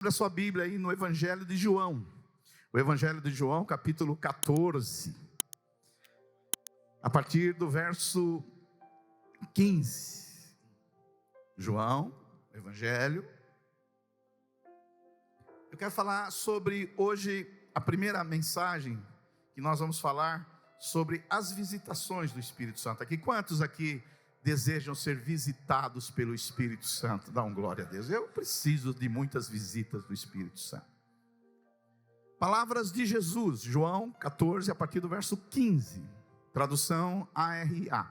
Abra sua Bíblia aí no Evangelho de João. O Evangelho de João, capítulo 14. A partir do verso 15. João, Evangelho. Eu quero falar sobre hoje a primeira mensagem que nós vamos falar sobre as visitações do Espírito Santo. Aqui, quantos aqui desejam ser visitados pelo Espírito Santo? Dá um glória a Deus. Eu preciso de muitas visitas do Espírito Santo. Palavras de Jesus, João 14, a partir do verso 15. Tradução ARA.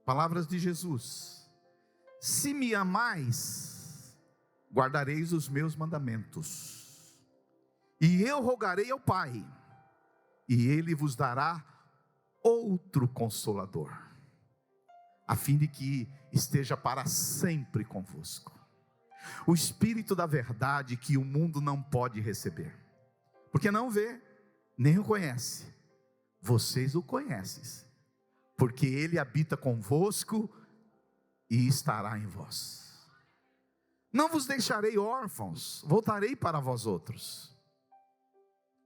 Palavras de Jesus. Se me amais, guardareis os meus mandamentos. E eu rogarei ao Pai, e Ele vos dará outro Consolador, a fim de que esteja para sempre convosco. O Espírito da verdade que o mundo não pode receber, porque não vê, nem o conhece. Vocês o conhecem, porque Ele habita convosco e estará em vós. Não vos deixarei órfãos, voltarei para vós outros.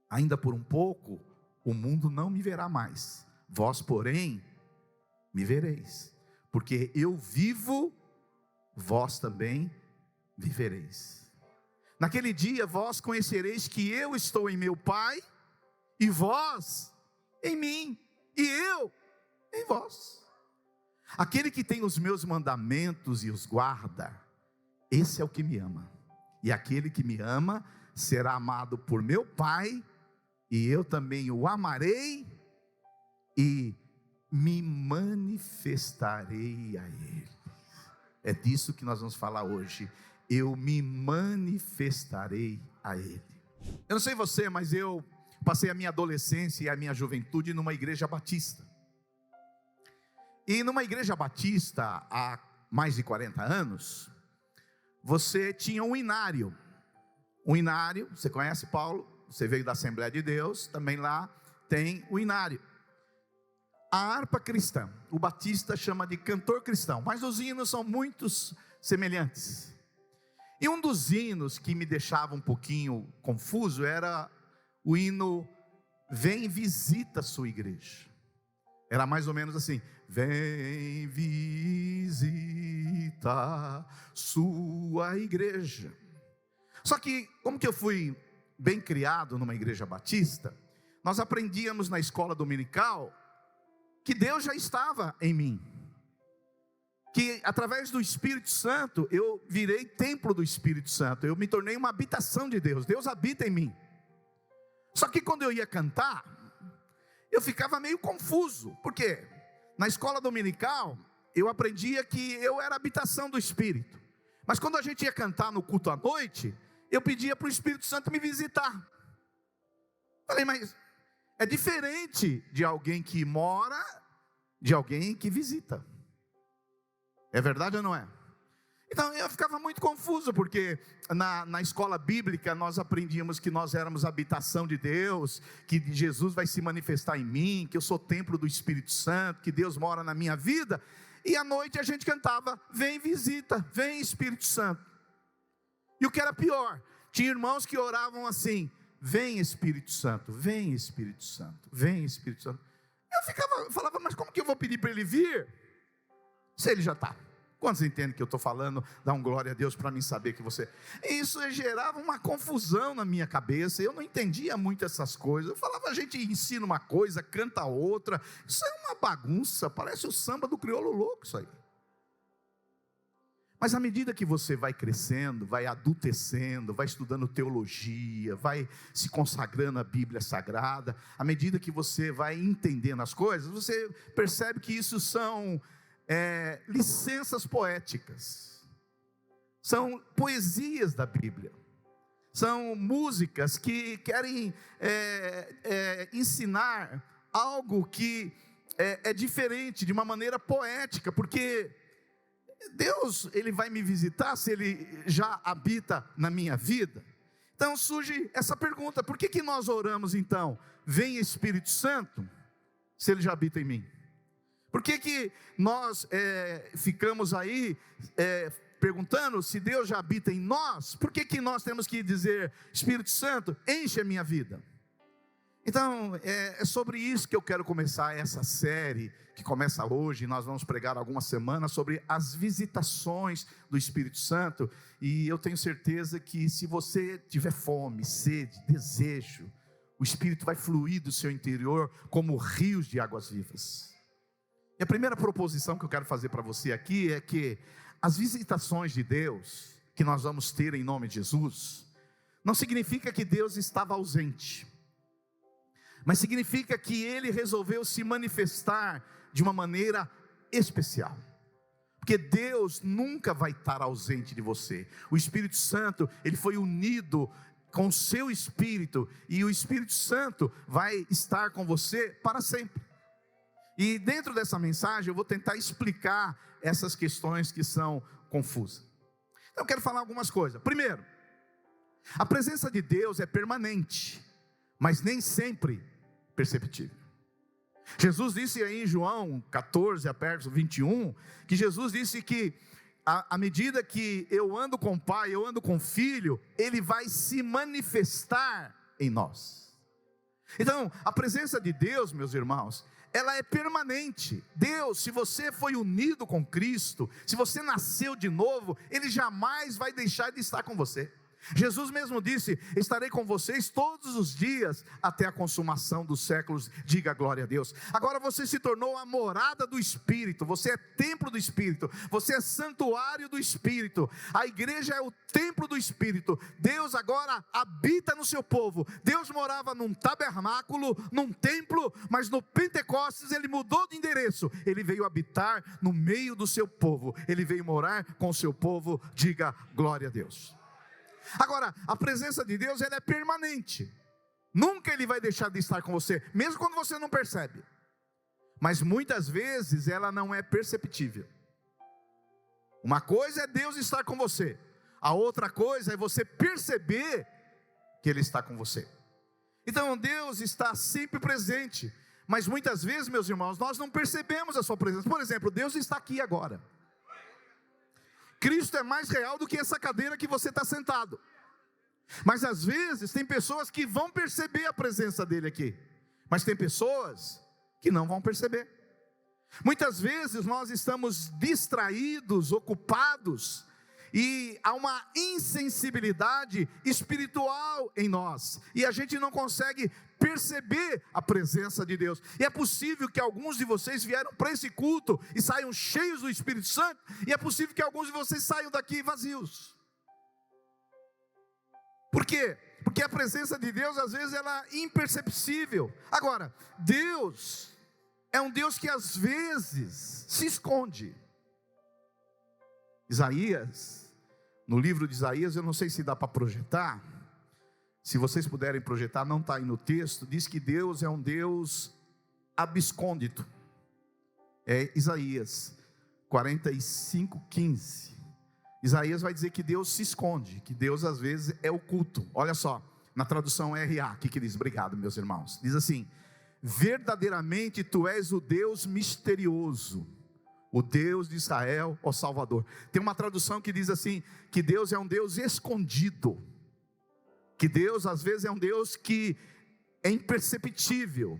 Ainda por um pouco, o mundo não me verá mais, vós porém me vereis. Porque eu vivo, vós também vivereis. Naquele dia vós conhecereis que eu estou em meu Pai, e vós em mim, e eu em vós. Aquele que tem os meus mandamentos e os guarda, esse é o que me ama. E aquele que me ama será amado por meu Pai, e eu também o amarei e me manifestarei a Ele. É disso que nós vamos falar hoje. Eu me manifestarei a Ele. Eu não sei você, mas eu passei a minha adolescência e a minha juventude numa igreja batista. E numa igreja batista, há mais de 40 anos, você tinha um inário. Um inário, você conhece, Paulo? Você veio da Assembleia de Deus, também lá tem o inário. A harpa cristã, o batista chama de cantor cristão, mas os hinos são muitos semelhantes. E um dos hinos que me deixava um pouquinho confuso era o hino Vem visita a sua igreja. Era mais ou menos assim: vem visita sua igreja. Só que, como que eu fui bem criado numa igreja batista, nós aprendíamos na escola dominical que Deus já estava em mim, que através do Espírito Santo eu virei templo do Espírito Santo, eu me tornei uma habitação de Deus, Deus habita em mim. Só que quando eu ia cantar, eu ficava meio confuso, porque na escola dominical eu aprendia que eu era habitação do Espírito, mas quando a gente ia cantar no culto à noite, eu pedia para o Espírito Santo me visitar. Falei, mas é diferente de alguém que mora, de alguém que visita. É verdade ou não é? Então eu ficava muito confuso, porque na escola bíblica nós aprendíamos que nós éramos habitação de Deus, que Jesus vai se manifestar em mim, que eu sou templo do Espírito Santo, que Deus mora na minha vida. E à noite a gente cantava, vem visita, vem Espírito Santo. E o que era pior, tinha irmãos que oravam assim: vem Espírito Santo, vem Espírito Santo, vem Espírito Santo. Eu falava, mas como que eu vou pedir para ele vir, se ele já está? Quantos entendem que eu estou falando? Dá um glória a Deus para mim saber que você... Isso gerava uma confusão na minha cabeça, eu não entendia muito essas coisas. Eu falava, a gente ensina uma coisa, canta outra, isso é uma bagunça, parece o samba do crioulo louco isso aí. Mas à medida que você vai crescendo, vai adultecendo, vai estudando teologia, vai se consagrando à Bíblia Sagrada, à medida que você vai entendendo as coisas, você percebe que isso são licenças poéticas, são poesias da Bíblia, são músicas que querem ensinar algo que é diferente, de uma maneira poética, porque Deus, Ele vai me visitar se Ele já habita na minha vida? Então surge essa pergunta: por que nós oramos então, vem Espírito Santo, se Ele já habita em mim? Por que nós ficamos aí perguntando se Deus já habita em nós, por que nós temos que dizer: Espírito Santo, enche a minha vida? Então, é sobre isso que eu quero começar essa série, que começa hoje. Nós vamos pregar algumas semanas sobre as visitações do Espírito Santo. E eu tenho certeza que se você tiver fome, sede, desejo, o Espírito vai fluir do seu interior como rios de águas vivas. E a primeira proposição que eu quero fazer para você aqui é que as visitações de Deus, que nós vamos ter em nome de Jesus, não significa que Deus estava ausente, mas significa que Ele resolveu se manifestar de uma maneira especial. Porque Deus nunca vai estar ausente de você. O Espírito Santo, Ele foi unido com o seu Espírito, e o Espírito Santo vai estar com você para sempre. E dentro dessa mensagem eu vou tentar explicar essas questões que são confusas. Então eu quero falar algumas coisas. Primeiro, a presença de Deus é permanente, mas nem sempre perceptível. Jesus disse aí em João 14, verso 21, que Jesus disse que à medida que eu ando com o Pai, eu ando com o Filho, Ele vai se manifestar em nós. Então, a presença de Deus, meus irmãos, ela é permanente. Deus, se você foi unido com Cristo, se você nasceu de novo, Ele jamais vai deixar de estar com você. Jesus mesmo disse: estarei com vocês todos os dias até a consumação dos séculos. Diga glória a Deus. Agora você se tornou a morada do Espírito. Você é templo do Espírito. Você é santuário do Espírito. A igreja é o templo do Espírito. Deus agora habita no seu povo. Deus morava num tabernáculo, num templo, mas no Pentecostes Ele mudou de endereço. Ele veio habitar no meio do seu povo. Ele veio morar com o seu povo. Diga glória a Deus. Agora, a presença de Deus, ela é permanente. Nunca Ele vai deixar de estar com você, mesmo quando você não percebe. Mas muitas vezes ela não é perceptível. Uma coisa é Deus estar com você, a outra coisa é você perceber que Ele está com você. Então Deus está sempre presente, mas muitas vezes, meus irmãos, nós não percebemos a sua presença. Por exemplo, Deus está aqui agora. Cristo é mais real do que essa cadeira que você está sentado. Mas às vezes tem pessoas que vão perceber a presença dele aqui, mas tem pessoas que não vão perceber. Muitas vezes nós estamos distraídos, ocupados, e há uma insensibilidade espiritual em nós, e a gente não consegue perceber a presença de Deus. E é possível que alguns de vocês vieram para esse culto e saiam cheios do Espírito Santo, e é possível que alguns de vocês saiam daqui vazios. Por quê? Porque a presença de Deus às vezes ela é imperceptível. Agora, Deus é um Deus que às vezes se esconde. Isaías, no livro de Isaías, eu não sei se dá para projetar. Se vocês puderem projetar, não está aí no texto. Diz que Deus é um Deus abscôndito. É Isaías 45:15. Isaías vai dizer que Deus se esconde, que Deus às vezes é oculto. Olha só, na tradução RA, que diz? Obrigado, meus irmãos. Diz assim: verdadeiramente tu és o Deus misterioso, o Deus de Israel, ó Salvador. Tem uma tradução que diz assim, que Deus é um Deus escondido, que Deus às vezes é um Deus que é imperceptível,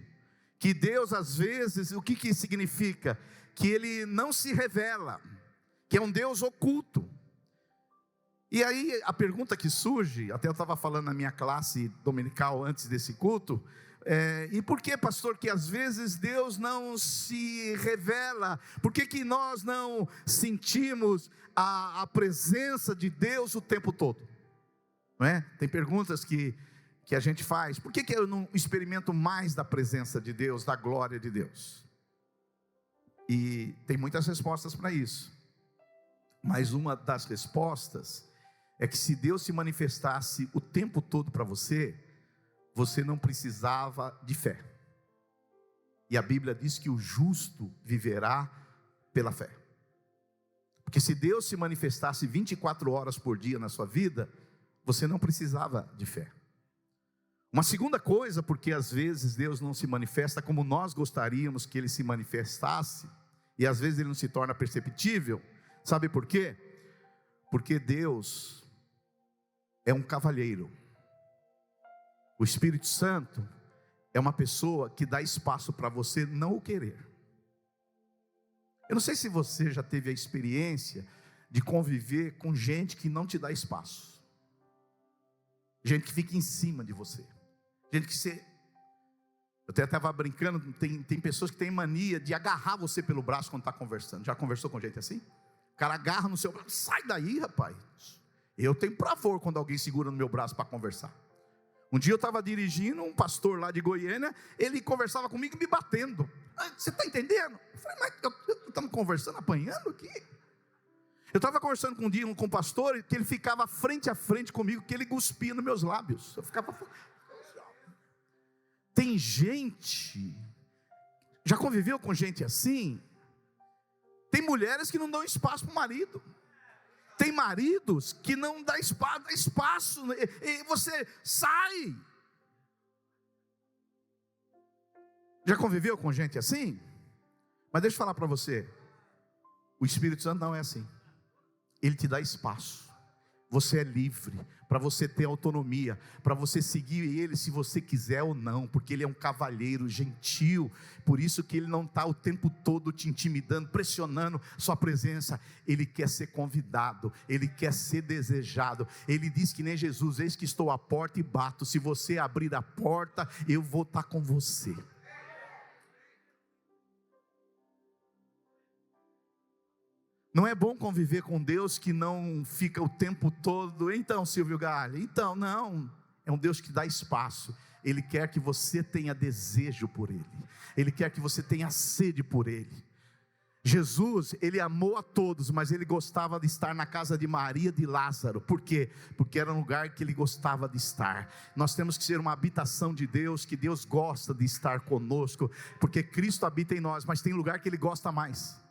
que Deus às vezes, o que significa? Que Ele não se revela, que é um Deus oculto. E aí a pergunta que surge, até eu estava falando na minha classe dominical antes desse culto, e por que, pastor, que às vezes Deus não se revela? Por que nós não sentimos a presença de Deus o tempo todo? Não é? Tem perguntas que a gente faz. Por que eu não experimento mais da presença de Deus, da glória de Deus? E tem muitas respostas para isso. Mas uma das respostas é que se Deus se manifestasse o tempo todo para você, você não precisava de fé. E a Bíblia diz que o justo viverá pela fé. Porque se Deus se manifestasse 24 horas por dia na sua vida, você não precisava de fé. Uma segunda coisa, porque às vezes Deus não se manifesta como nós gostaríamos que Ele se manifestasse, e às vezes Ele não se torna perceptível. Sabe por quê? Porque Deus é um cavalheiro. O Espírito Santo é uma pessoa que dá espaço para você não o querer. Eu não sei se você já teve a experiência de conviver com gente que não te dá espaço. Gente que fica em cima de você. Gente que você... Eu até estava brincando, tem pessoas que têm mania de agarrar você pelo braço quando está conversando. Já conversou com gente assim? O cara agarra no seu braço, sai daí, rapaz. Eu tenho pavor quando alguém segura no meu braço para conversar. Um dia eu estava dirigindo, um pastor lá de Goiânia, ele conversava comigo me batendo. Você está entendendo? Eu falei, mas estamos conversando, apanhando aqui? Eu estava conversando com um dia com um pastor, que ele ficava frente a frente comigo, que ele cuspia nos meus lábios. Eu ficava... Tem gente, já conviveu com gente assim? Tem mulheres que não dão espaço para o marido. Tem maridos que não dá espaço, e você sai. Já conviveu com gente assim? Mas deixa eu falar para você, o Espírito Santo não é assim. Ele te dá espaço. Você é livre, para você ter autonomia, para você seguir Ele se você quiser ou não, porque Ele é um cavalheiro gentil, por isso que Ele não está o tempo todo te intimidando, pressionando sua presença. Ele quer ser convidado, Ele quer ser desejado. Ele diz que nem Jesus, eis que estou à porta e bato, se você abrir a porta, eu vou estar com você. Não é bom conviver com Deus que não fica o tempo todo, então Silvio Galli, então não, é um Deus que dá espaço. Ele quer que você tenha desejo por Ele, Ele quer que você tenha sede por Ele. Jesus, Ele amou a todos, mas Ele gostava de estar na casa de Maria e de Lázaro. Por quê? Porque era um lugar que Ele gostava de estar. Nós temos que ser uma habitação de Deus, que Deus gosta de estar conosco, porque Cristo habita em nós, mas tem lugar que Ele gosta mais.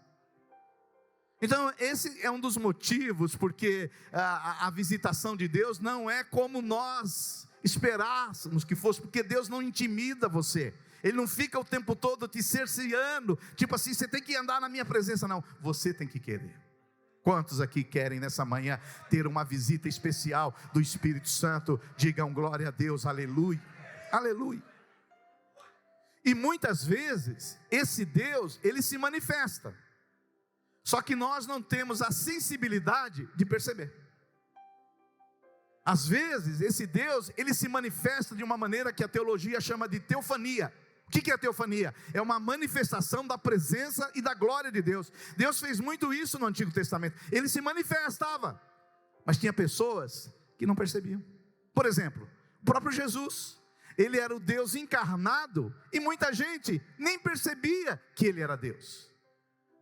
Então esse é um dos motivos, porque a visitação de Deus não é como nós esperássemos que fosse, porque Deus não intimida você, Ele não fica o tempo todo te cerceando, tipo assim, você tem que andar na minha presença, não, você tem que querer. Quantos aqui querem nessa manhã ter uma visita especial do Espírito Santo? Digam glória a Deus, aleluia, aleluia. E muitas vezes esse Deus, Ele se manifesta, só que nós não temos a sensibilidade de perceber. Às vezes esse Deus, Ele se manifesta de uma maneira que a teologia chama de teofania. O que é a teofania? É uma manifestação da presença e da glória de Deus. Deus fez muito isso no Antigo Testamento. Ele se manifestava, mas tinha pessoas que não percebiam. Por exemplo, o próprio Jesus, Ele era o Deus encarnado, e muita gente nem percebia que Ele era Deus.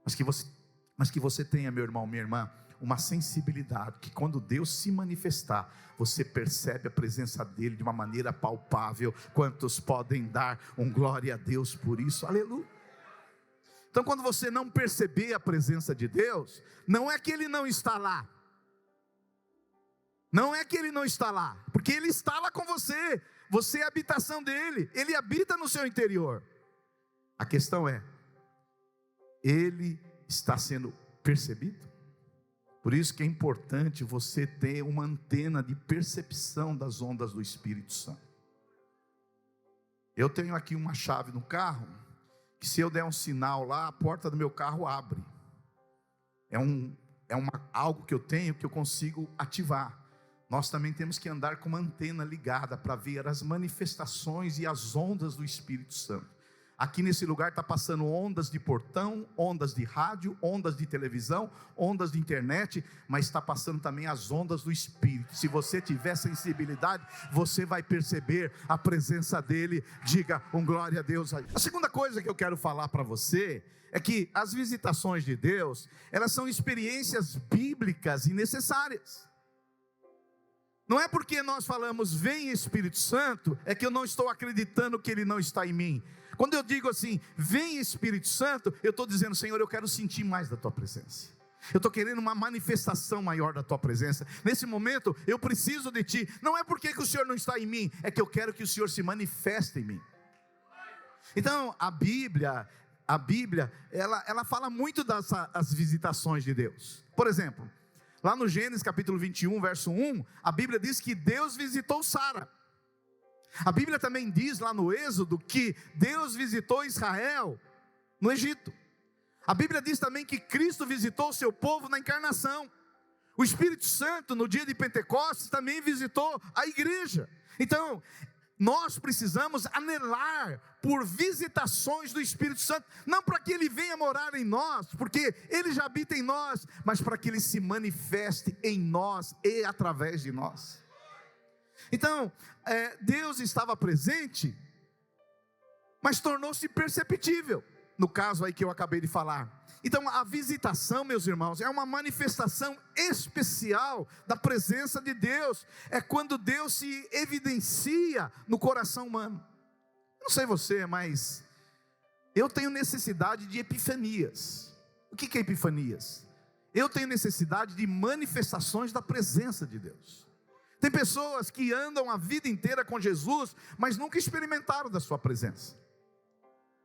Mas que você tenha, meu irmão, minha irmã, uma sensibilidade, que quando Deus se manifestar, você percebe a presença dEle de uma maneira palpável. Quantos podem dar um glória a Deus por isso? Aleluia. Então quando você não perceber a presença de Deus, não é que Ele não está lá, não é que Ele não está lá, porque Ele está lá com você, você é a habitação dEle, Ele habita no seu interior. A questão é, Ele está sendo percebido? Por isso que é importante você ter uma antena de percepção das ondas do Espírito Santo. Eu tenho aqui uma chave no carro, que se eu der um sinal lá, a porta do meu carro abre. Algo que eu tenho, que eu consigo ativar. Nós também temos que andar com uma antena ligada, para ver as manifestações e as ondas do Espírito Santo. Aqui nesse lugar está passando ondas de portão, ondas de rádio, ondas de televisão, ondas de internet, mas está passando também as ondas do Espírito. Se você tiver sensibilidade, você vai perceber a presença dEle. Diga um glória a Deus. A segunda coisa que eu quero falar para você é que as visitações de Deus, elas são experiências bíblicas e necessárias. Não é porque nós falamos vem Espírito Santo, é que eu não estou acreditando que Ele não está em mim. Quando eu digo assim, vem Espírito Santo, eu estou dizendo, Senhor, eu quero sentir mais da Tua presença. Eu estou querendo uma manifestação maior da Tua presença. Nesse momento, eu preciso de Ti. Não é porque que o Senhor não está em mim, é que eu quero que o Senhor se manifeste em mim. Então, a Bíblia, ela fala muito das visitações de Deus. Por exemplo, Lá no Gênesis capítulo 21, verso 1, a Bíblia diz que Deus visitou Sara. A Bíblia também diz lá no Êxodo que Deus visitou Israel no Egito. A Bíblia diz também que Cristo visitou o seu povo na encarnação. O Espírito Santo, no dia de Pentecostes, também visitou a igreja. Então, nós precisamos anelar por visitações do Espírito Santo, não para que ele venha morar em nós, porque ele já habita em nós, mas para que ele se manifeste em nós e através de nós. Então, Deus estava presente, mas tornou-se perceptível, no caso aí que eu acabei de falar. Então, a visitação, meus irmãos, é uma manifestação especial da presença de Deus. É quando Deus se evidencia no coração humano. Não sei você, mas eu tenho necessidade de epifanias. O que é epifanias? Eu tenho necessidade de manifestações da presença de Deus. Tem pessoas que andam a vida inteira com Jesus, mas nunca experimentaram da sua presença.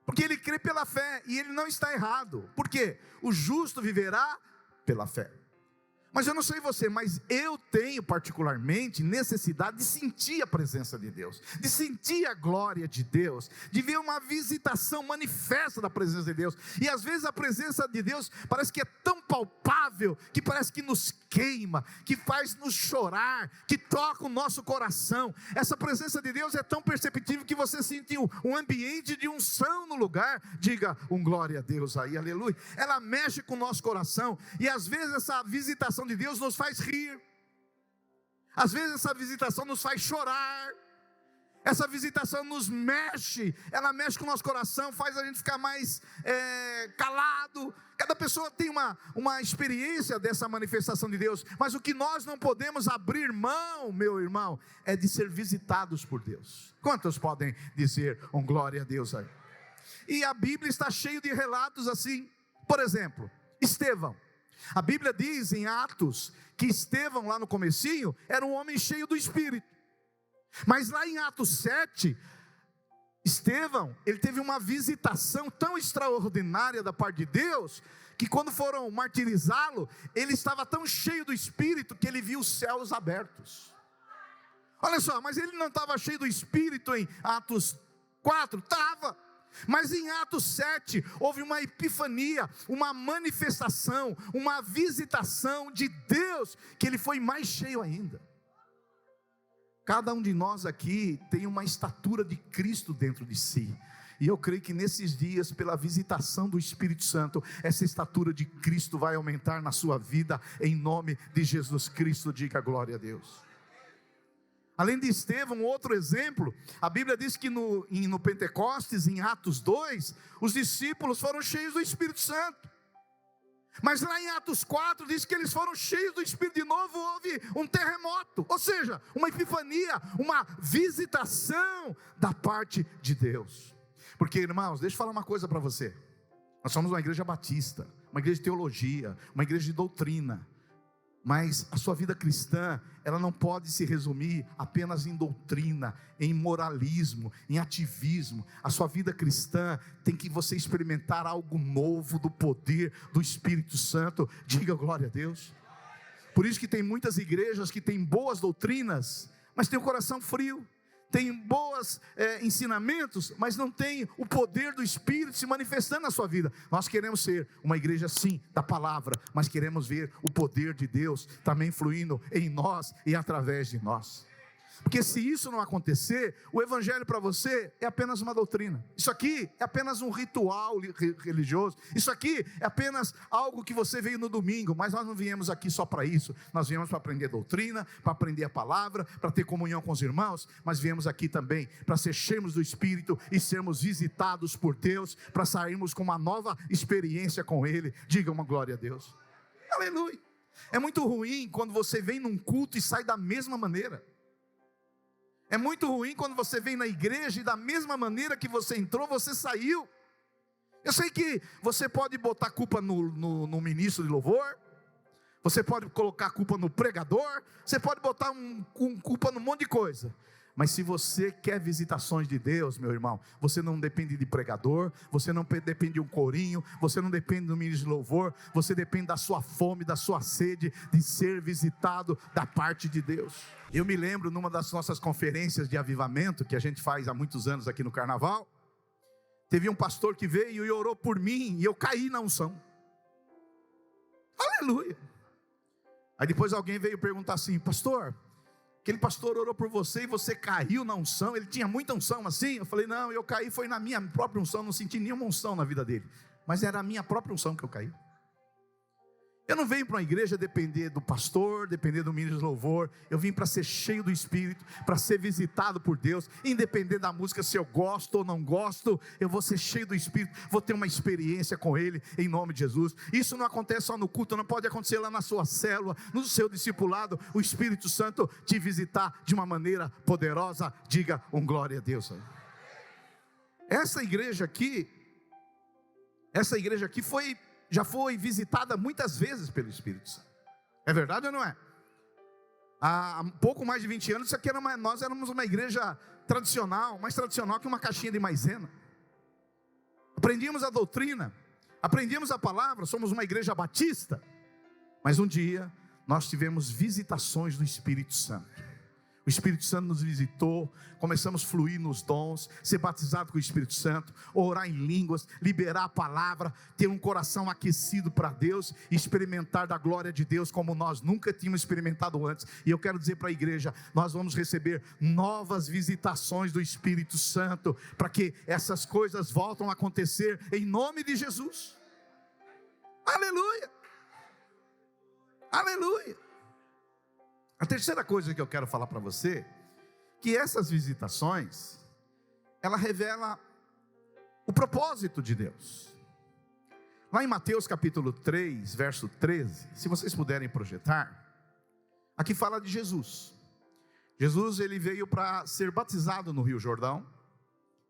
Porque ele crê pela fé, e ele não está errado. Por quê? O justo viverá pela fé. Mas eu não sei você, mas eu tenho particularmente necessidade de sentir a presença de Deus, de sentir a glória de Deus, de ver uma visitação manifesta da presença de Deus. E às vezes a presença de Deus parece que é tão palpável, que parece que nos queima, que faz nos chorar, que toca o nosso coração. Essa presença de Deus é tão perceptível que você sente um ambiente de unção no lugar. Diga glória a Deus aí, aleluia. Ela mexe com o nosso coração, e às vezes essa visitação de Deus nos faz rir, às vezes essa visitação nos faz chorar, essa visitação nos mexe, ela mexe com o nosso coração, faz a gente ficar mais calado. Cada pessoa tem uma experiência dessa manifestação de Deus, mas o que nós não podemos abrir mão, meu irmão, é de ser visitados por Deus. Quantos podem dizer glória a Deus aí? E a Bíblia está cheia de relatos assim. Por exemplo, Estevão. A Bíblia diz em Atos que Estevão, lá no comecinho, era um homem cheio do Espírito. Mas lá em Atos 7, Estevão, ele teve uma visitação tão extraordinária da parte de Deus, que quando foram martirizá-lo, ele estava tão cheio do Espírito, que ele viu os céus abertos. Olha só, mas ele não estava cheio do Espírito em Atos 4? Estava. Mas em Atos 7, houve uma epifania, uma manifestação, uma visitação de Deus, que ele foi mais cheio ainda. Cada um de nós aqui tem uma estatura de Cristo dentro de si, e eu creio que nesses dias, pela visitação do Espírito Santo, essa estatura de Cristo vai aumentar na sua vida, em nome de Jesus Cristo. Diga glória a Deus. Além de Estevão, outro exemplo, a Bíblia diz que no Pentecostes, em Atos 2, os discípulos foram cheios do Espírito Santo. Mas lá em Atos 4, diz que eles foram cheios do Espírito. De novo houve um terremoto, ou seja, uma epifania, uma visitação da parte de Deus. Porque, irmãos, deixa eu falar uma coisa para você. Nós somos uma igreja batista, uma igreja de teologia, uma igreja de doutrina. Mas a sua vida cristã, ela não pode se resumir apenas em doutrina, em moralismo, em ativismo. A sua vida cristã tem que você experimentar algo novo do poder do Espírito Santo. Diga glória a Deus. Por isso que tem muitas igrejas que têm boas doutrinas, mas tem o coração frio. Tem bons ensinamentos, mas não tem o poder do Espírito se manifestando na sua vida. Nós queremos ser uma igreja sim, da palavra, mas queremos ver o poder de Deus também fluindo em nós e através de nós. Porque se isso não acontecer, o evangelho para você é apenas uma doutrina. Isso aqui é apenas um ritual religioso. Isso aqui é apenas algo que você veio no domingo. Mas nós não viemos aqui só para isso. Nós viemos para aprender doutrina, para aprender a palavra, para ter comunhão com os irmãos. Mas viemos aqui também para ser cheios do Espírito e sermos visitados por Deus, para sairmos com uma nova experiência com Ele. Diga uma glória a Deus. Aleluia. É muito ruim quando você vem num culto e sai da mesma maneira. É muito ruim quando você vem na igreja e da mesma maneira que você entrou, você saiu. Eu sei que você pode botar culpa no ministro de louvor, você pode colocar culpa no pregador, você pode botar culpa num monte de coisa. Mas se você quer visitações de Deus, meu irmão, você não depende de pregador, você não depende de um corinho, você não depende do ministro de louvor, você depende da sua fome, da sua sede de ser visitado da parte de Deus. Eu me lembro numa das nossas conferências de avivamento, que a gente faz há muitos anos aqui no Carnaval, teve um pastor que veio e orou por mim, e eu caí na unção. Aleluia! Aí depois alguém veio perguntar assim: pastor, aquele pastor orou por você e você caiu na unção, ele tinha muita unção assim? Eu falei: não, eu caí foi na minha própria unção, não senti nenhuma unção na vida dele, mas era a minha própria unção que eu caí. Eu não venho para uma igreja depender do pastor, depender do ministro de louvor. Eu vim para ser cheio do Espírito, para ser visitado por Deus, independente da música, se eu gosto ou não gosto, eu vou ser cheio do Espírito, vou ter uma experiência com Ele, em nome de Jesus. Isso não acontece só no culto, não pode acontecer lá na sua célula, no seu discipulado, o Espírito Santo te visitar de uma maneira poderosa. Diga um glória a Deus. Essa igreja aqui já foi visitada muitas vezes pelo Espírito Santo. É verdade ou não é? Há um pouco mais de 20 anos, nós éramos uma igreja tradicional, mais tradicional que uma caixinha de maisena. Aprendíamos a doutrina, aprendíamos a palavra, somos uma igreja batista. Mas um dia, nós tivemos visitações do Espírito Santo. O Espírito Santo nos visitou, começamos a fluir nos dons, ser batizado com o Espírito Santo, orar em línguas, liberar a palavra, ter um coração aquecido para Deus, experimentar da glória de Deus como nós nunca tínhamos experimentado antes. E eu quero dizer para a igreja, nós vamos receber novas visitações do Espírito Santo, para que essas coisas voltem a acontecer em nome de Jesus. Aleluia! Aleluia! A terceira coisa que eu quero falar para você, que essas visitações, ela revela o propósito de Deus. Lá em Mateus capítulo 3, verso 13, se vocês puderem projetar, aqui fala de Jesus. Jesus, ele veio para ser batizado no Rio Jordão.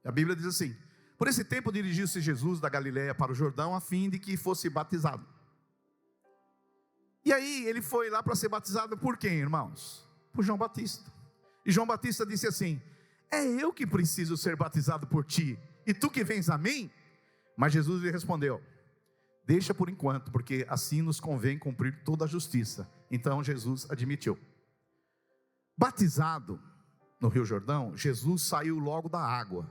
A Bíblia diz assim: por esse tempo dirigiu-se Jesus da Galileia para o Jordão, a fim de que fosse batizado. E aí ele foi lá para ser batizado por quem, irmãos? Por João Batista. E João Batista disse assim: é eu que preciso ser batizado por ti, e tu que vens a mim? Mas Jesus lhe respondeu: deixa por enquanto, porque assim nos convém cumprir toda a justiça. Então Jesus admitiu. Batizado no Rio Jordão, Jesus saiu logo da água,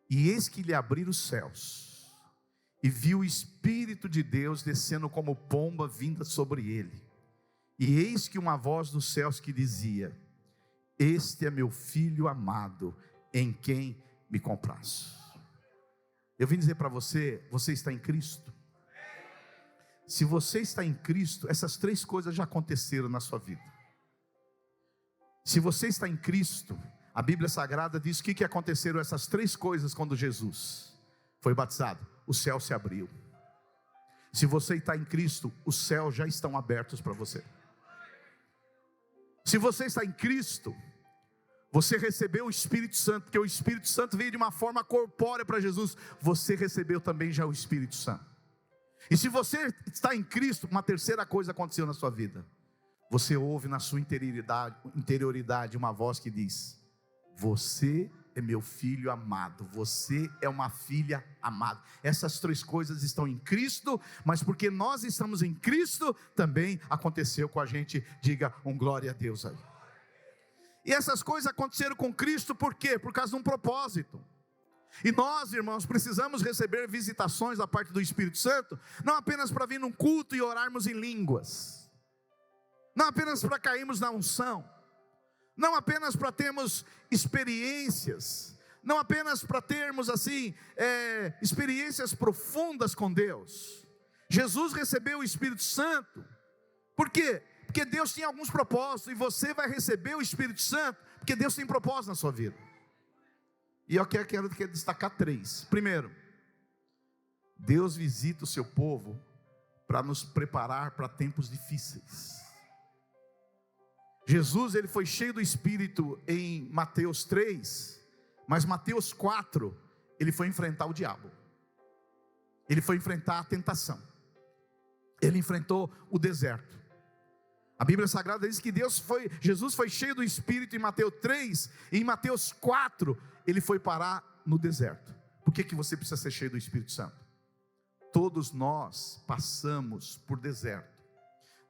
e eis que lhe abriram os céus, e viu o Espírito de Deus descendo como pomba vinda sobre ele. E eis que uma voz dos céus que dizia: este é meu filho amado, em quem me comprazo. Eu vim dizer para você, você está em Cristo. Se você está em Cristo, essas três coisas já aconteceram na sua vida. Se você está em Cristo, a Bíblia Sagrada diz o que aconteceram essas três coisas quando Jesus foi batizado. O céu se abriu. Se você está em Cristo, os céus já estão abertos para você. Se você está em Cristo, você recebeu o Espírito Santo, porque o Espírito Santo veio de uma forma corpórea para Jesus. Você recebeu também já o Espírito Santo. E se você está em Cristo, uma terceira coisa aconteceu na sua vida. Você ouve na sua interioridade uma voz que diz: você é meu filho amado, você é uma filha amada. Essas três coisas estão em Cristo, mas porque nós estamos em Cristo, também aconteceu com a gente. Diga um glória a Deus aí. E essas coisas aconteceram com Cristo por quê? Por causa de um propósito. E nós, irmãos, precisamos receber visitações da parte do Espírito Santo, não apenas para vir num culto e orarmos em línguas, não apenas para cairmos na unção, não apenas para termos experiências, não apenas para termos assim, experiências profundas com Deus. Jesus recebeu o Espírito Santo, por quê? Porque Deus tinha alguns propósitos, e você vai receber o Espírito Santo, porque Deus tem propósito na sua vida. E eu quero destacar três. Primeiro, Deus visita o seu povo para nos preparar para tempos difíceis. Jesus, ele foi cheio do Espírito em Mateus 3, mas Mateus 4, ele foi enfrentar o diabo. Ele foi enfrentar a tentação. Ele enfrentou o deserto. A Bíblia Sagrada diz que Jesus foi cheio do Espírito em Mateus 3, e em Mateus 4, ele foi parar no deserto. Por que você precisa ser cheio do Espírito Santo? Todos nós passamos por deserto.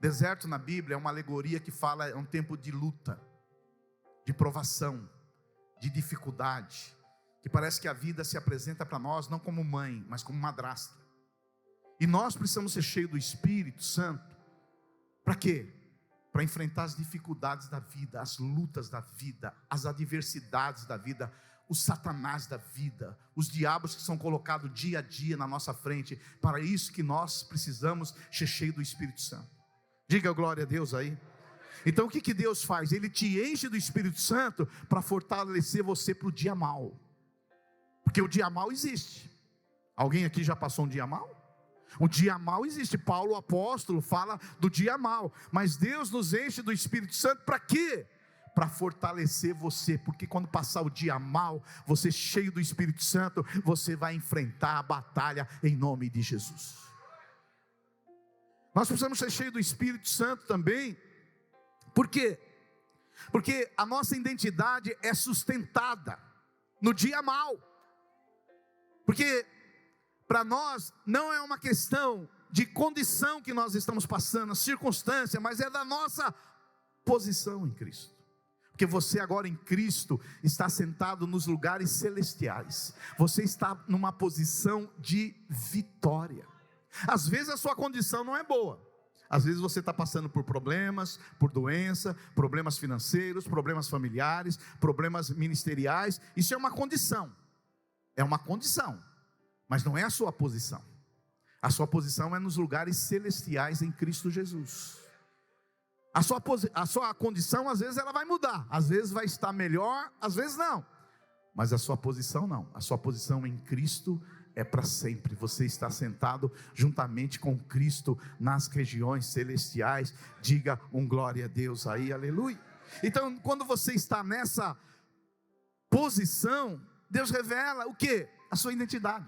Deserto na Bíblia é uma alegoria que fala, é um tempo de luta, de provação, de dificuldade, que parece que a vida se apresenta para nós não como mãe, mas como madrasta. E nós precisamos ser cheios do Espírito Santo. Para quê? Para enfrentar as dificuldades da vida, as lutas da vida, as adversidades da vida, os satanás da vida, os diabos que são colocados dia a dia na nossa frente. Para isso que nós precisamos ser cheios do Espírito Santo. Diga glória a Deus aí. Então o que Deus faz? Ele te enche do Espírito Santo para fortalecer você para o dia mau. Porque o dia mau existe. Alguém aqui já passou um dia mau? O dia mau existe. Paulo, o apóstolo, fala do dia mau. Mas Deus nos enche do Espírito Santo para quê? Para fortalecer você. Porque quando passar o dia mau, você cheio do Espírito Santo, você vai enfrentar a batalha em nome de Jesus. Nós precisamos ser cheios do Espírito Santo também. Por quê? Porque a nossa identidade é sustentada no dia mau. Porque para nós não é uma questão de condição que nós estamos passando, circunstância, mas é da nossa posição em Cristo. Porque você agora em Cristo está sentado nos lugares celestiais. Você está numa posição de vitória. Às vezes a sua condição não é boa. Às vezes você está passando por problemas, por doença, problemas financeiros, problemas familiares, problemas ministeriais. Isso é uma condição. É uma condição. Mas não é a sua posição. A sua posição é nos lugares celestiais em Cristo Jesus. A sua condição às vezes ela vai mudar. Às vezes vai estar melhor, às vezes não. Mas a sua posição não. A sua posição em Cristo é para sempre. Você está sentado juntamente com Cristo nas regiões celestiais. Diga um glória a Deus aí, aleluia. Então quando você está nessa posição, Deus revela o quê? A sua identidade.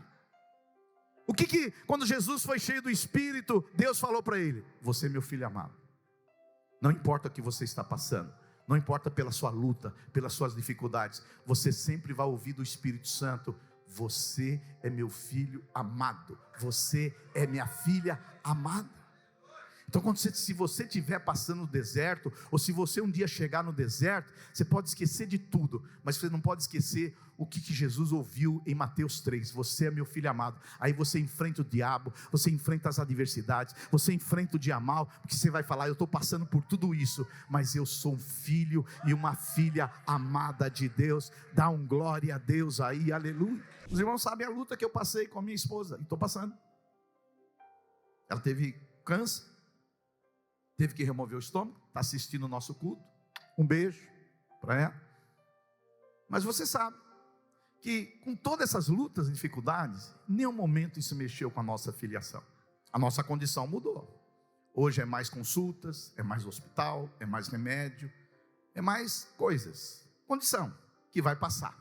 O que quando Jesus foi cheio do Espírito, Deus falou para ele: você é meu filho amado. Não importa o que você está passando, não importa pela sua luta, pelas suas dificuldades, você sempre vai ouvir do Espírito Santo: você é meu filho amado, você é minha filha amada. Então se você estiver passando no deserto, ou se você um dia chegar no deserto, você pode esquecer de tudo, mas você não pode esquecer o que Jesus ouviu em Mateus 3, você é meu filho amado. Aí você enfrenta o diabo, você enfrenta as adversidades, você enfrenta o dia mal, porque você vai falar: eu estou passando por tudo isso, mas eu sou um filho e uma filha amada de Deus. Dá um glória a Deus aí, aleluia. Os irmãos sabem a luta que eu passei com a minha esposa, e estou passando. Ela teve câncer, teve que remover o estômago, está assistindo o nosso culto. Um beijo para ela. Mas você sabe que com todas essas lutas e dificuldades, em nenhum momento isso mexeu com a nossa filiação. A nossa condição mudou. Hoje é mais consultas, é mais hospital, é mais remédio, é mais coisas. Condição que vai passar.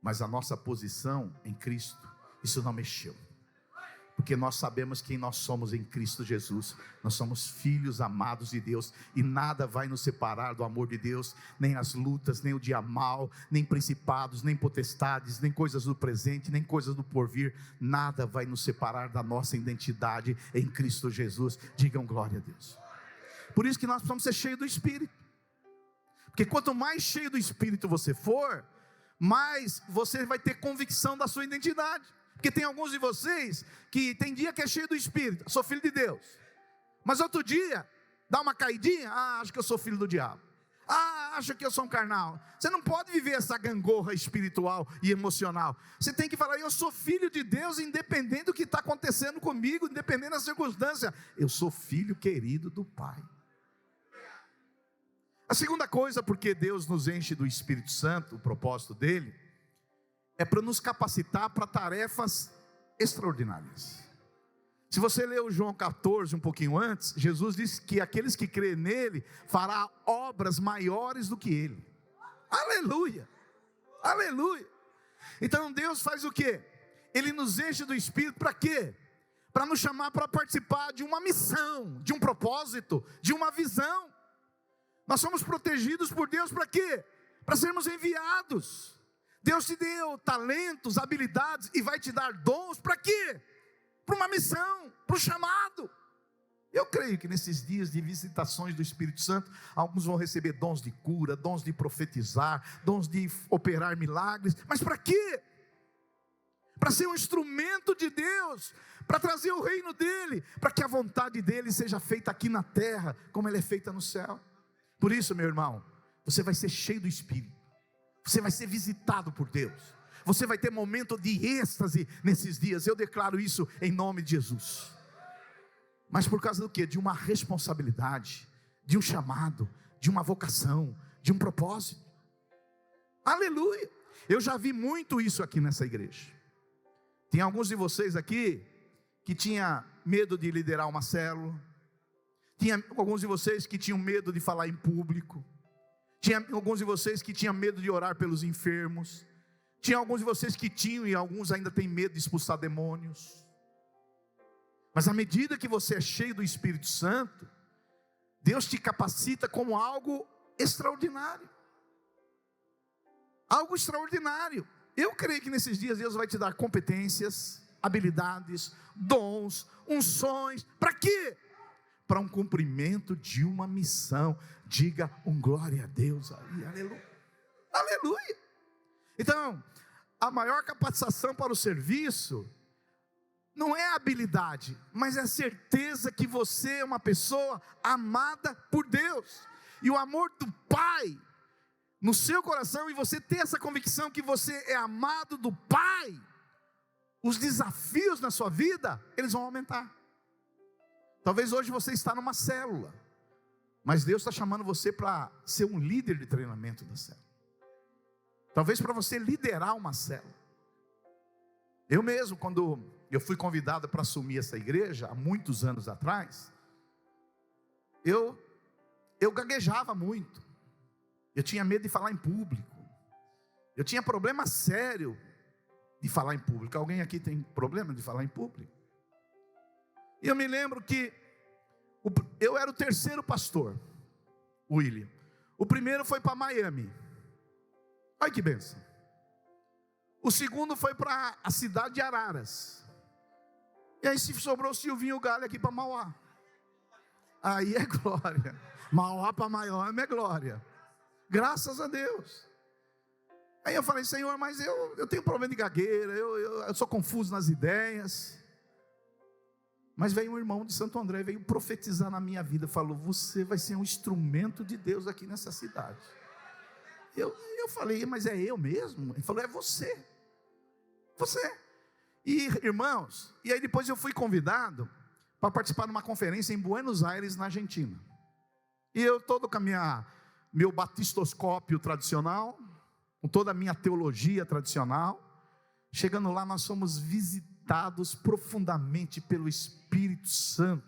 Mas a nossa posição em Cristo, isso não mexeu. Porque nós sabemos quem nós somos em Cristo Jesus. Nós somos filhos amados de Deus, e nada vai nos separar do amor de Deus. Nem as lutas, nem o dia mau, nem principados, nem potestades, nem coisas do presente, nem coisas do porvir. Nada vai nos separar da nossa identidade em Cristo Jesus. Digam glória a Deus. Por isso que nós precisamos ser cheios do Espírito. Porque quanto mais cheio do Espírito você for, mais você vai ter convicção da sua identidade. Porque tem alguns de vocês que tem dia que é cheio do Espírito: sou filho de Deus. Mas outro dia, dá uma caidinha: acho que eu sou filho do diabo. Acho que eu sou um carnal. Você não pode viver essa gangorra espiritual e emocional. Você tem que falar: eu sou filho de Deus, independente do que está acontecendo comigo, independente da circunstância. Eu sou filho querido do Pai. A segunda coisa, porque Deus nos enche do Espírito Santo, o propósito dele, é para nos capacitar para tarefas extraordinárias. Se você ler o João 14 um pouquinho antes, Jesus disse que aqueles que crêem nele fará obras maiores do que ele. Aleluia, aleluia. Então Deus faz o quê? Ele nos enche do Espírito para quê? para nos chamar para participar de uma missão, de um propósito, de uma visão. Nós somos protegidos por Deus para quê? Para sermos enviados. Deus te deu talentos, habilidades e vai te dar dons para quê? Para uma missão, para o chamado. Eu creio que nesses dias de visitações do Espírito Santo, alguns vão receber dons de cura, dons de profetizar, dons de operar milagres. Mas para quê? Para ser um instrumento de Deus, para trazer o reino dEle, para que a vontade dEle seja feita aqui na terra, como ela é feita no céu. Por isso, meu irmão, você vai ser cheio do Espírito, você vai ser visitado por Deus, você vai ter momento de êxtase nesses dias. Eu declaro isso em nome de Jesus. Mas por causa do quê? De uma responsabilidade, de um chamado, de uma vocação, de um propósito. Aleluia! Eu já vi muito isso aqui nessa igreja. Tem alguns de vocês aqui que tinham medo de liderar uma célula. Tinha alguns de vocês que tinham medo de falar em público. Tinha alguns de vocês que tinham medo de orar pelos enfermos. Tinha alguns de vocês que tinham e alguns ainda têm medo de expulsar demônios. Mas à medida que você é cheio do Espírito Santo, Deus te capacita como algo extraordinário. Algo extraordinário. Eu creio que nesses dias Deus vai te dar competências, habilidades, dons, unções. Para quê? Para um cumprimento de uma missão. Diga um glória a Deus aí, aleluia. Aleluia. Então, a maior capacitação para o serviço não é a habilidade, mas é a certeza que você é uma pessoa amada por Deus. E o amor do Pai no seu coração, e você ter essa convicção que você é amado do Pai, os desafios na sua vida, eles vão aumentar. Talvez hoje você está numa célula, mas Deus está chamando você para ser um líder de treinamento da célula. Talvez para você liderar uma célula. Eu mesmo, quando eu fui convidado para assumir essa igreja, há muitos anos atrás, eu gaguejava muito. Eu tinha medo de falar em público. Eu tinha problema sério de falar em público. Alguém aqui tem problema de falar em público? E eu me lembro que eu era o terceiro pastor, William. O primeiro foi para Miami. Olha que bênção. O segundo foi para a cidade de Araras. E aí se sobrou o Silvinho Galho aqui para Mauá. Aí é glória. Mauá para Miami é glória. Graças a Deus. Aí eu falei, Senhor, mas eu tenho problema de gagueira, eu sou confuso nas ideias. Mas veio um irmão de Santo André, veio profetizar na minha vida, falou, você vai ser um instrumento de Deus aqui nessa cidade. Eu falei, mas é eu mesmo? Ele falou, é você. Você. E irmãos, e aí depois eu fui convidado para participar de uma conferência em Buenos Aires, na Argentina. E eu todo com meu batistoscópio tradicional, com toda a minha teologia tradicional, chegando lá nós somos visitados profundamente pelo Espírito Santo.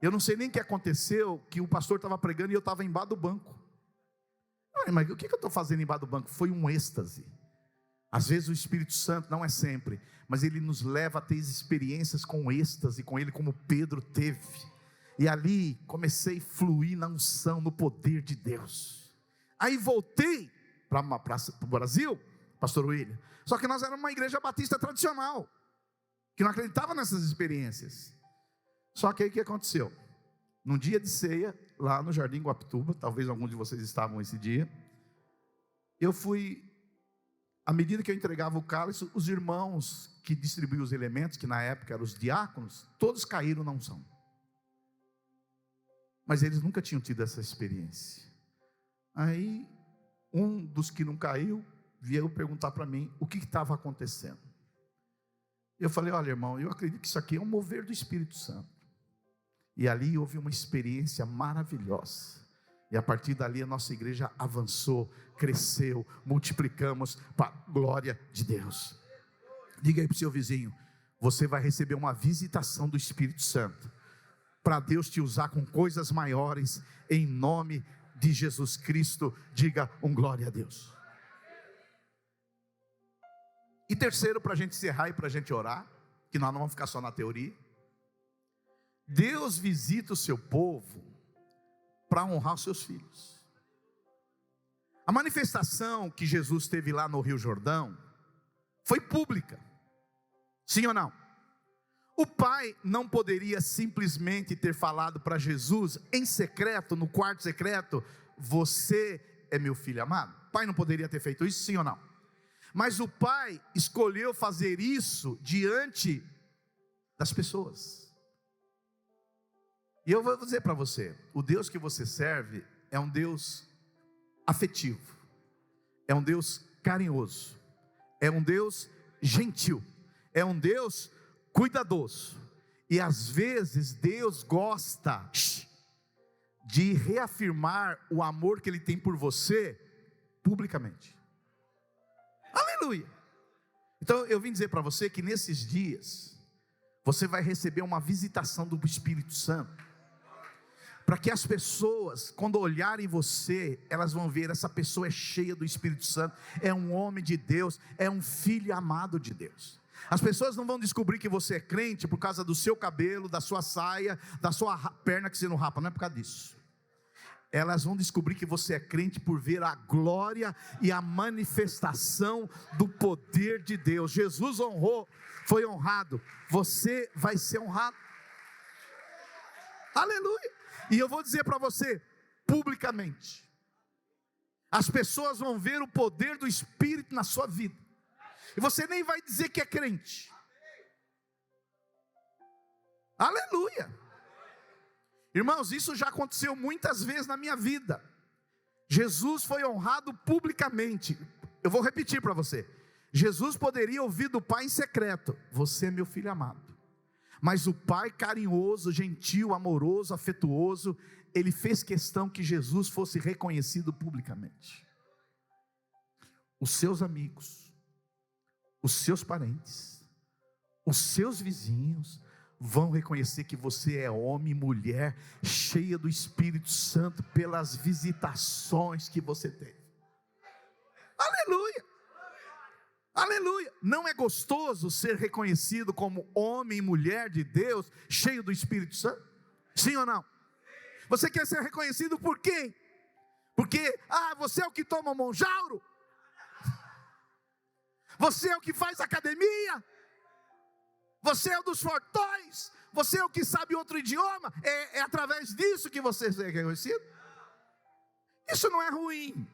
Eu não sei nem o que aconteceu, que o pastor estava pregando e eu estava embaixo do banco. Mas o que eu estou fazendo embaixo do banco? Foi um êxtase. Às vezes o Espírito Santo, não é sempre, mas ele nos leva a ter experiências com êxtase, com ele como Pedro teve. E ali comecei a fluir na unção, no poder de Deus. Aí voltei para o Brasil, pastor William. Só que nós éramos uma igreja batista tradicional, que não acreditava nessas experiências. Só que aí o que aconteceu? Num dia de ceia, lá no Jardim Guapituba, talvez alguns de vocês estavam esse dia, eu fui, à medida que eu entregava o cálice, os irmãos que distribuíam os elementos, que na época eram os diáconos, todos caíram na unção. Mas eles nunca tinham tido essa experiência. Aí, um dos que não caiu, veio perguntar para mim, o que estava acontecendo. Eu falei, olha irmão, eu acredito que isso aqui é um mover do Espírito Santo. E ali houve uma experiência maravilhosa. E a partir dali a nossa igreja avançou, cresceu, multiplicamos para a glória de Deus. Diga aí para o seu vizinho, você vai receber uma visitação do Espírito Santo, para Deus te usar com coisas maiores, em nome de Jesus Cristo. Diga um glória a Deus. E terceiro, para a gente encerrar e para a gente orar, que nós não vamos ficar só na teoria. Deus visita o seu povo para honrar os seus filhos. A manifestação que Jesus teve lá no Rio Jordão foi pública, sim ou não? O pai não poderia simplesmente ter falado para Jesus em secreto, no quarto secreto: você é meu filho amado. O pai não poderia ter feito isso, sim ou não? Mas o pai escolheu fazer isso diante das pessoas. E eu vou dizer para você: o Deus que você serve é um Deus afetivo, é um Deus carinhoso, é um Deus gentil, é um Deus cuidadoso. E às vezes Deus gosta de reafirmar o amor que Ele tem por você publicamente. Aleluia! Então eu vim dizer para você que nesses dias você vai receber uma visitação do Espírito Santo, para que as pessoas, quando olharem você, elas vão ver: essa pessoa é cheia do Espírito Santo, é um homem de Deus, é um filho amado de Deus. As pessoas não vão descobrir que você é crente por causa do seu cabelo, da sua saia, da sua perna que você não rapa, não é por causa disso. Elas vão descobrir que você é crente por ver a glória e a manifestação do poder de Deus. Jesus honrou, foi honrado, você vai ser honrado. Aleluia! E eu vou dizer para você, publicamente, as pessoas vão ver o poder do Espírito na sua vida, e você nem vai dizer que é crente. Aleluia! Irmãos, isso já aconteceu muitas vezes na minha vida. Jesus foi honrado publicamente. Eu vou repetir para você: Jesus poderia ouvir do Pai em secreto: você é meu filho amado. Mas o Pai carinhoso, gentil, amoroso, afetuoso, Ele fez questão que Jesus fosse reconhecido publicamente. Os seus amigos, os seus parentes, os seus vizinhos vão reconhecer que você é homem e mulher cheia do Espírito Santo pelas visitações que você teve. Aleluia! Aleluia! Não é gostoso ser reconhecido como homem e mulher de Deus, cheio do Espírito Santo? Sim ou não? Você quer ser reconhecido por quem? Porque, você é o que toma monjauro? Você é o que faz academia? Você é o dos fortões? Você é o que sabe outro idioma? É através disso que você é reconhecido? Isso não é ruim.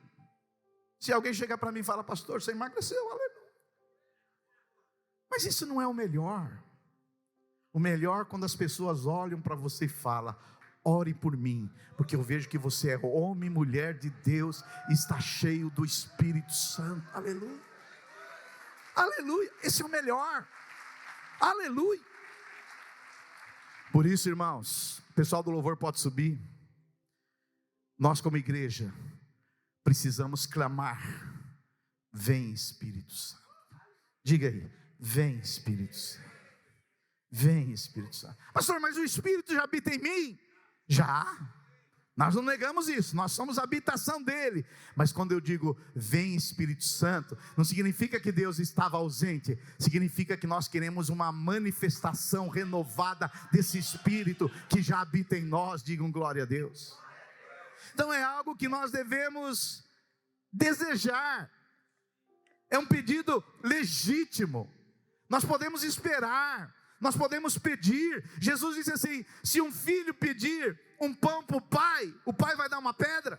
Se alguém chegar para mim e falar: pastor, você emagreceu, aleluia. Mas isso não é o melhor. O melhor é quando as pessoas olham para você e falam: ore por mim, porque eu vejo que você é homem e mulher de Deus, e está cheio do Espírito Santo. Aleluia, aleluia, esse é o melhor. Aleluia. Por isso, irmãos, o pessoal do louvor pode subir. Nós como igreja precisamos clamar: vem Espírito Santo. Diga aí: vem Espírito Santo. Vem Espírito Santo. Pastor, mas o Espírito já habita em mim? Já. Nós não negamos isso, nós somos a habitação dele. Mas quando eu digo vem Espírito Santo, não significa que Deus estava ausente. Significa que nós queremos uma manifestação renovada desse Espírito que já habita em nós. Digam glória a Deus. Então é algo que nós devemos desejar. É um pedido legítimo. Nós podemos esperar, nós podemos pedir. Jesus disse assim: se um filho pedir um pão para o pai vai dar uma pedra?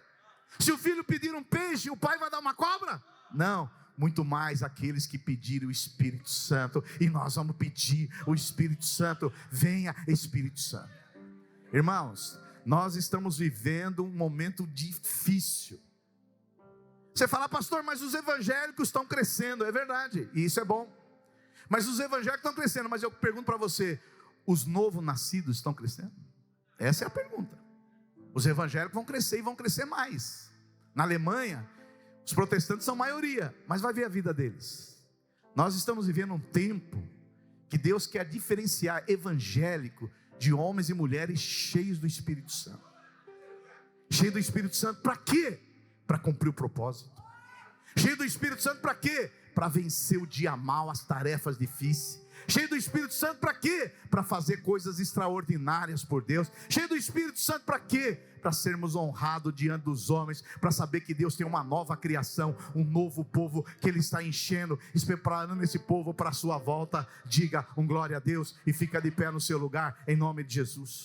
Se o filho pedir um peixe, o pai vai dar uma cobra? Não, muito mais aqueles que pedirem o Espírito Santo. E nós vamos pedir o Espírito Santo. Venha Espírito Santo. Irmãos, nós estamos vivendo um momento difícil. Você fala: pastor, mas os evangélicos estão crescendo. É verdade, e isso é bom. Mas os evangélicos estão crescendo. Mas eu pergunto para você: os novos nascidos estão crescendo? Essa é a pergunta. Os evangélicos vão crescer e vão crescer mais. Na Alemanha, os protestantes são maioria, mas vai ver a vida deles. Nós estamos vivendo um tempo que Deus quer diferenciar evangélico de homens e mulheres cheios do Espírito Santo. Cheio do Espírito Santo para quê? Para cumprir o propósito. Cheio do Espírito Santo para quê? Para vencer o dia mal, as tarefas difíceis. Cheio do Espírito Santo para quê? Para fazer coisas extraordinárias por Deus. Cheio do Espírito Santo para quê? Para sermos honrados diante dos homens, para saber que Deus tem uma nova criação, um novo povo que Ele está enchendo, preparando esse povo para a sua volta. Diga um glória a Deus e fica de pé no seu lugar, em nome de Jesus.